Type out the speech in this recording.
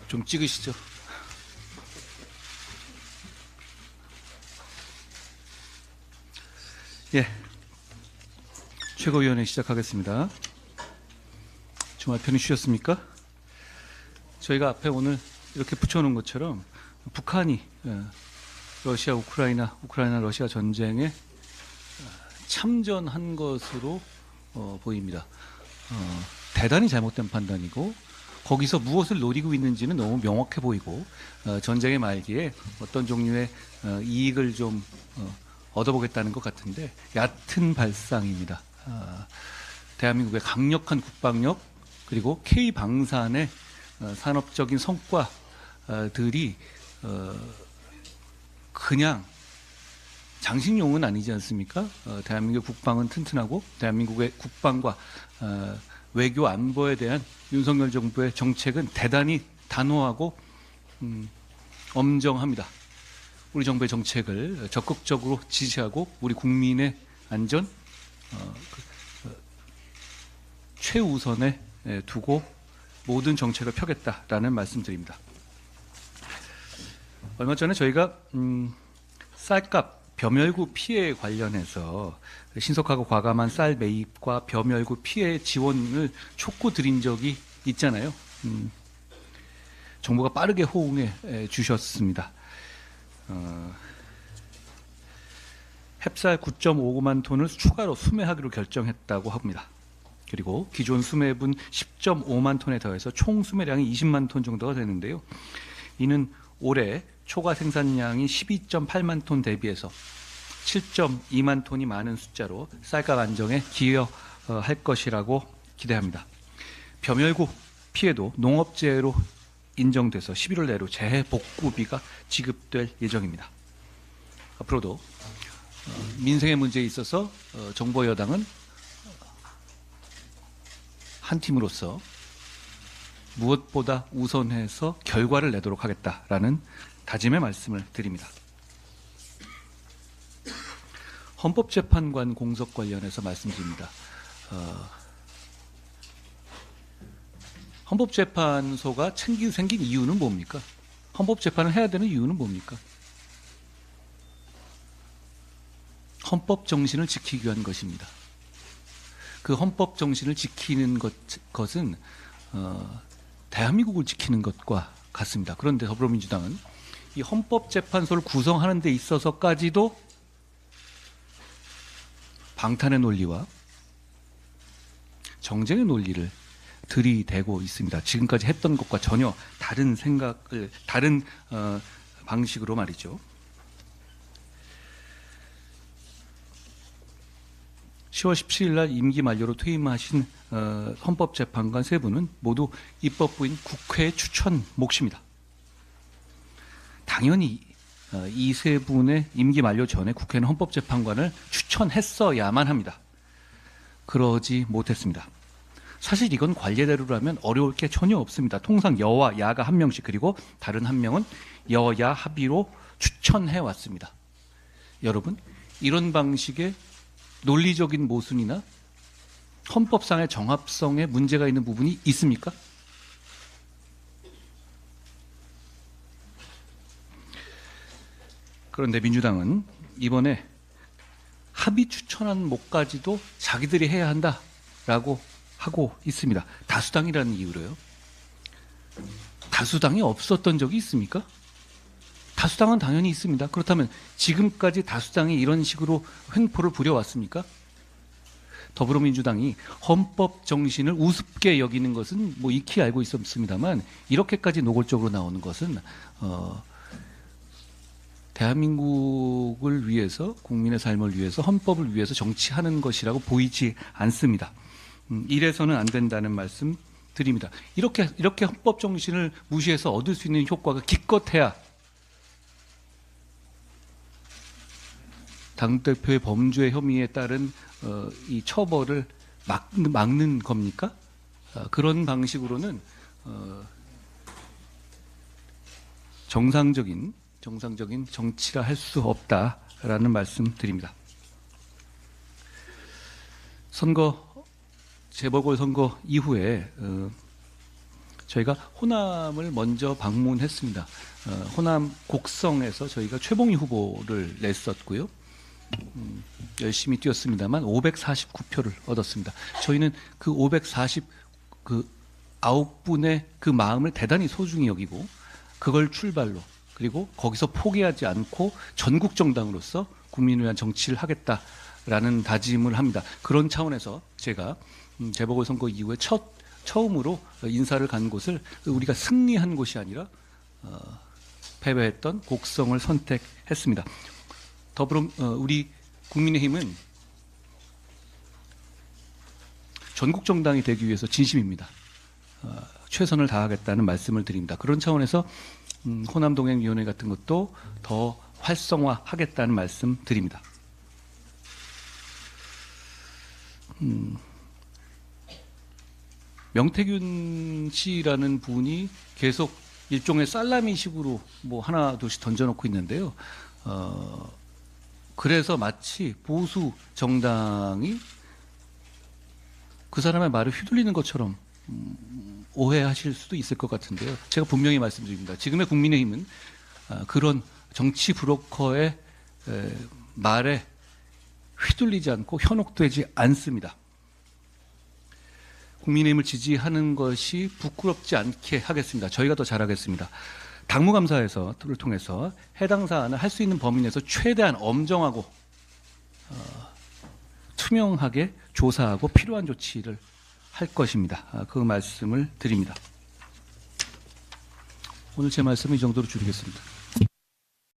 좀 찍으시죠. 예, 최고위원회 시작하겠습니다. 주말 편히 쉬셨습니까? 저희가 앞에 오늘 이렇게 붙여놓은 것처럼 북한이 러시아 우크라이나 러시아 전쟁에 참전한 것으로 보입니다. 대단히 잘못된 판단이고 거기서 무엇을 노리고 있는지는 너무 명확해 보이고 전쟁의 말기에 어떤 종류의 이익을 좀 얻어보겠다는 것 같은데 얕은 발상입니다. 대한민국의 강력한 국방력 그리고 K방산의 산업적인 성과들이 그냥 장식용은 아니지 않습니까? 대한민국의 국방은 튼튼하고 대한민국의 국방과 외교 안보에 대한 윤석열 정부의 정책은 대단히 단호하고 엄정합니다. 우리 정부의 정책을 적극적으로 지지하고 우리 국민의 안전 최우선에 두고 모든 정책을 펴겠다라는 말씀드립니다. 얼마 전에 저희가 쌀값 벼멸구 피해 관련해서 신속하고 과감한 쌀 매입과 벼멸구 피해 지원을 촉구드린 적이 있잖아요. 정부가 빠르게 호응해 주셨습니다. 햅쌀 9.59만 톤을 추가로 수매하기로 결정했다고 합니다. 그리고 기존 수매분 10.5만 톤에 더해서 총 수매량이 20만 톤 정도가 되는데요. 이는 올해 초과 생산량이 12.8만 톤 대비해서 7.2만 톤이 많은 숫자로 쌀값 안정에 기여할 것이라고 기대합니다. 벼멸구 피해도 농업재해로 인정돼서 11월 내로 재해 복구비가 지급될 예정입니다. 앞으로도 민생의 문제에 있어서 정부 여당은 한 팀으로서 무엇보다 우선해서 결과를 내도록 하겠다라는 다짐의 말씀을 드립니다. 헌법재판관 공석 관련해서 말씀드립니다. 헌법재판소가 생긴 이유는 뭡니까? 헌법재판을 해야 되는 이유는 뭡니까? 헌법 정신을 지키기 위한 것입니다. 그 헌법 정신을 지키는 것은 대한민국을 지키는 것과 같습니다. 그런데 더불어민주당은 이 헌법재판소를 구성하는 데 있어서까지도 방탄의 논리와 정쟁의 논리를 들이대고 있습니다. 지금까지 했던 것과 전혀 다른 다른 방식으로 말이죠. 10월 17일 날 임기 만료로 퇴임하신 헌법재판관 세 분은 모두 입법부인 국회 추천 몫입니다. 당연히 이 세 분의 임기 만료 전에 국회는 헌법재판관을 추천했어야만 합니다. 그러지 못했습니다. 사실 이건 관례대로라면 어려울 게 전혀 없습니다. 통상 여와 야가 한 명씩 그리고 다른 한 명은 여야 합의로 추천해 왔습니다. 여러분, 이런 방식의 논리적인 모순이나 헌법상의 정합성에 문제가 있는 부분이 있습니까? 그런데 민주당은 이번에 합의 추천한 몫까지도 자기들이 해야 한다라고 하고 있습니다. 다수당이라는 이유로요. 다수당이 없었던 적이 있습니까? 다수당은 당연히 있습니다. 그렇다면 지금까지 다수당이 이런 식으로 횡포를 부려왔습니까? 더불어민주당이 헌법 정신을 우습게 여기는 것은 뭐 익히 알고 있었습니다만 이렇게까지 노골적으로 나오는 것은 대한민국을 위해서 국민의 삶을 위해서 헌법을 위해서 정치하는 것이라고 보이지 않습니다. 이래서는 안 된다는 말씀 드립니다. 이렇게 헌법 정신을 무시해서 얻을 수 있는 효과가 기껏해야 당대표의 범죄 혐의에 따른 이 처벌을 막는 겁니까? 그런 방식으로는 정상적인 정치라 할 수 없다라는 말씀 드립니다. 재보궐선거 이후에 저희가 호남을 먼저 방문했습니다. 호남 곡성에서 저희가 최봉희 후보를 냈었고요. 열심히 뛰었습니다만 549표를 얻었습니다. 저희는 그 549분의 그 마음을 대단히 소중히 여기고 그걸 출발로 그리고 거기서 포기하지 않고 전국 정당으로서 국민을 위한 정치를 하겠다라는 다짐을 합니다. 그런 차원에서 제가 재보궐선거 이후에 처음으로 인사를 간 곳을 우리가 승리한 곳이 아니라 패배했던 곡성을 선택했습니다. 우리 국민의힘은 전국 정당이 되기 위해서 진심입니다. 최선을 다하겠다는 말씀을 드립니다. 그런 차원에서 호남동행위원회 같은 것도 더 활성화하겠다는 말씀 드립니다. 명태균 씨라는 분이 계속 일종의 살라미식으로 뭐 하나 둘씩 던져놓고 있는데요. 그래서 마치 보수 정당이 그 사람의 말을 휘둘리는 것처럼 오해하실 수도 있을 것 같은데요. 제가 분명히 말씀드립니다. 지금의 국민의힘은 그런 정치 브로커의 말에 휘둘리지 않고 현혹되지 않습니다. 국민의힘을 지지하는 것이 부끄럽지 않게 하겠습니다. 저희가 더 잘하겠습니다. 당무감사를 통해서 해당 사안을 할 수 있는 범위 내에서 최대한 엄정하고 투명하게 조사하고 필요한 조치를 할 것입니다. 그 말씀을 드립니다. 오늘 제 말씀은 이 정도로 줄이겠습니다.